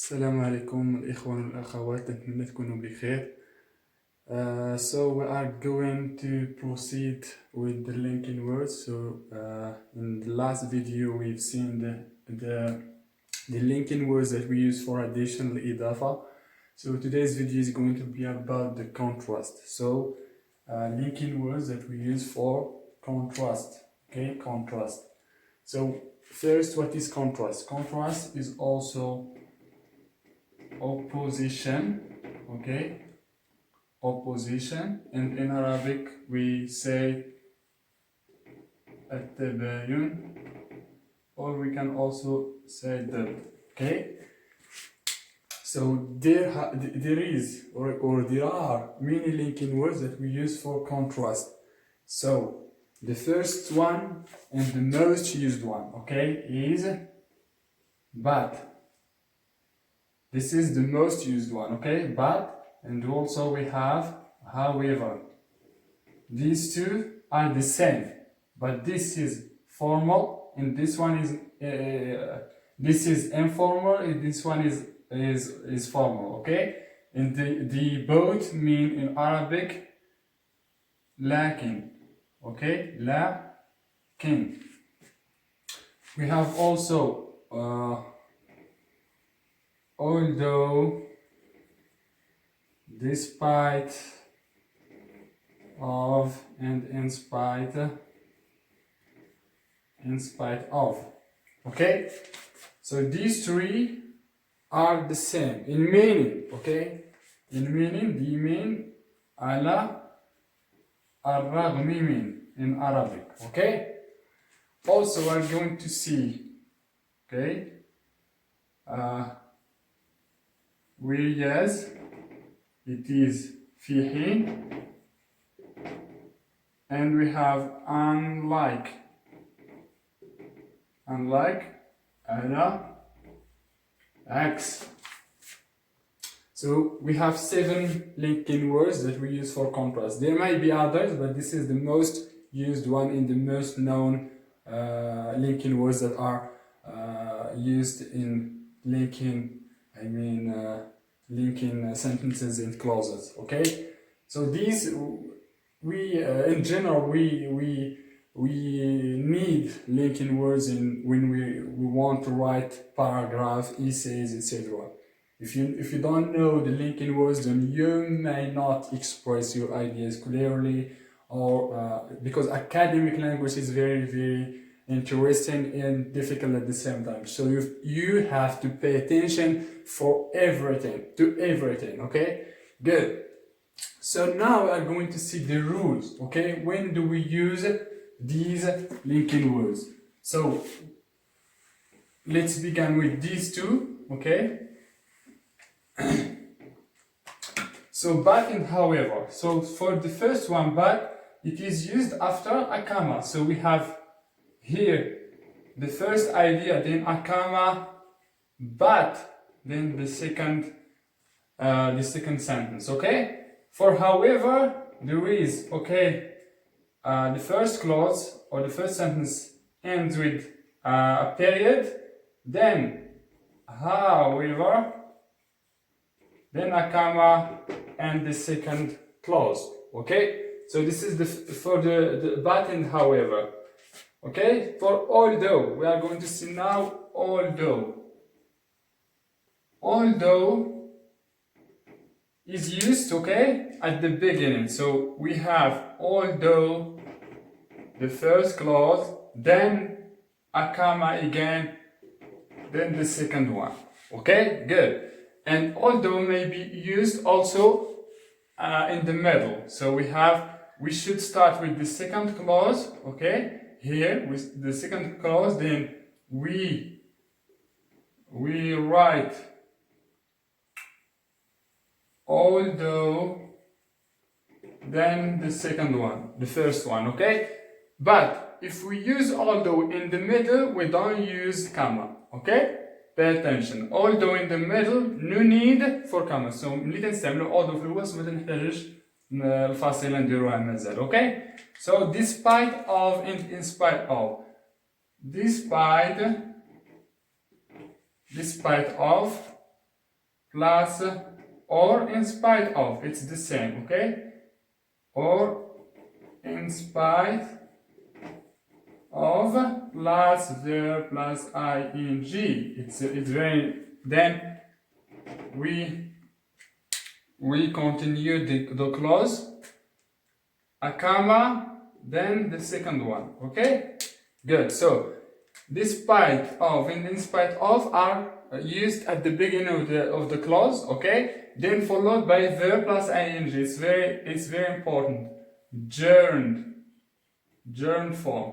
السلام عليكم الإخوان والأخوات، نتمنى تكونوا بخير. So we are going to proceed with the linking words. So in the last video we've seen the linking words that we use for addition, الإضافة. So today's video is going to be about the contrast. So linking words that we use for contrast. Okay, contrast. So first, what is contrast? Contrast is also opposition. Okay, opposition, and in Arabic we say التباين, or we can also say الربط. Okay, so there is or there are many linking words that we use for contrast. So the first one and the most used one, okay, is but. This is the most used one, okay, but, and also we have however. These two are the same, but this is formal and this one is this is informal and this one is formal, okay? And the both mean in Arabic lakin, okay, lakin. We have also although, despite of, and in spite of. Okay, so these three are the same in meaning. Okay, in meaning they mean على الرغم من in Arabic. Okay, also we're going to see, okay, whereas it is في حين, and we have unlike على عكس. So we have 7 linking words that we use for contrast. There might be others, but this is the most used one and the most known linking words that are used in linking sentences and clauses. Okay, so these we in general we need linking words when we want to write paragraph, essays, etc. If you don't know the linking words, then you may not express your ideas clearly, or because academic language is very interesting and difficult at the same time. So you have to pay attention to everything. Okay, good. So now we are going to see the rules. Okay, when do we use these linking words? So let's begin with these two. Okay. So but and however. So for the first one, but, it is used after a comma. So we have here the first idea, then a comma, but then the second sentence. Okay. For however, there is, okay, the first clause or the first sentence ends with a period, then however, then a comma, and the second clause. Okay, so this is for the but and however. Okay, for although, we are going to see now although is used, okay, at the beginning. So we have although, the first clause, then a comma again, then the second one. Okay, good. And although may be used also in the middle. So we should start with the second clause, okay, here with the second clause, then we write although, then the second one, the first one. Okay, but if we use although in the middle, we don't use comma. Okay, pay attention. Although in the middle, no need for comma. So ملي تنستعملوا although في الوسط ما تنحتاجش الفاصلة نديروها مازال. Okay, so despite of and in spite of. Despite of plus or in spite of, it's the same, okay? Or in spite of plus verb plus ing. It's very, then we continue the clause, a comma, then the second one, okay? Good. So despite of and in spite of are used at the beginning of the clause, okay? Then followed by verb plus ing. It's very important. Gerund form.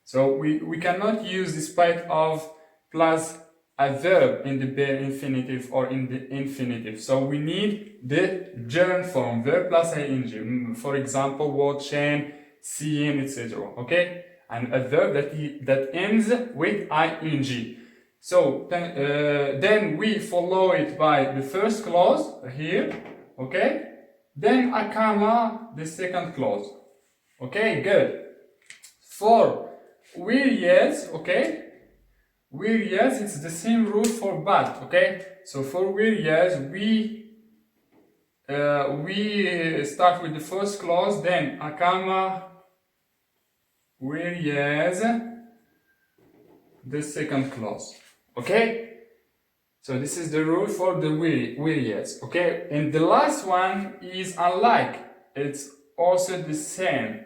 So we cannot use despite of plus a verb in the bare infinitive or in the infinitive. So we need the gerund form, verb plus ing. For example, word chain, seeing, etc. Okay, and a verb that ends with ing. So then we follow it by the first clause here. Okay, then a comma, the second clause. Okay, good. For whereas, okay, whereas it's the same rule for but, okay? So for whereas we start with the first clause, then a comma, whereas the second clause, okay? So this is the rule for the whereas, okay? And the last one is unlike. It's also the same.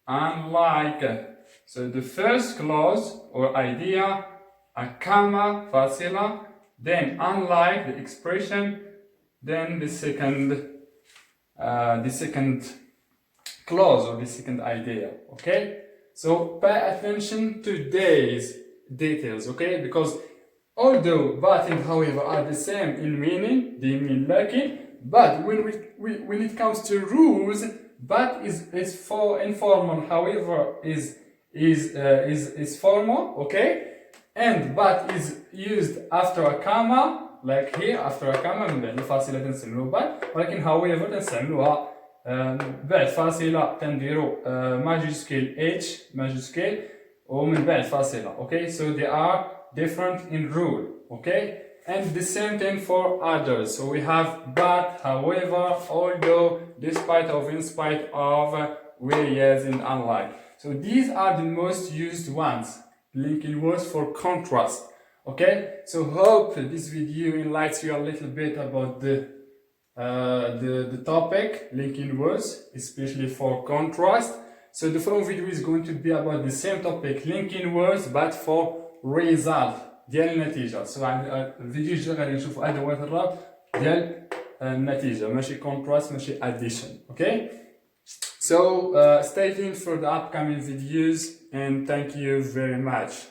Unlike. So the first clause or idea, a comma, فاصلة, then unlike the expression, then the second clause or the second idea, okay? So pay attention to these details, okay? Because although but and however are the same in meaning, they mean lucky, but when it comes to rules, but is for informal, however is formal, okay? And but is used after a comma, like here after a comma من بعد الفاصلة تنسملو but، ولكن however تنسملوها بعد فاصلة تنديرو ماجيسكيل h ماجيسكيل ومن بعد فاصلة، okay? So they are different in rule, okay? And the same thing for others. So we have but, however, although, despite of, in spite of, whereas, and unlike. So these are the most used ones, linking words for contrast. Okay? So hope this video enlightens you a little bit about the topic, linking words, especially for contrast. So the following video is going to be about the same topic, linking words, but for result ديال النتيجة. سو الفيديو الجاي غادي نشوفوا أدوات الربط ديال النتيجة، ماشي contrast ماشي addition. Okay? So stay tuned for the upcoming videos and thank you very much.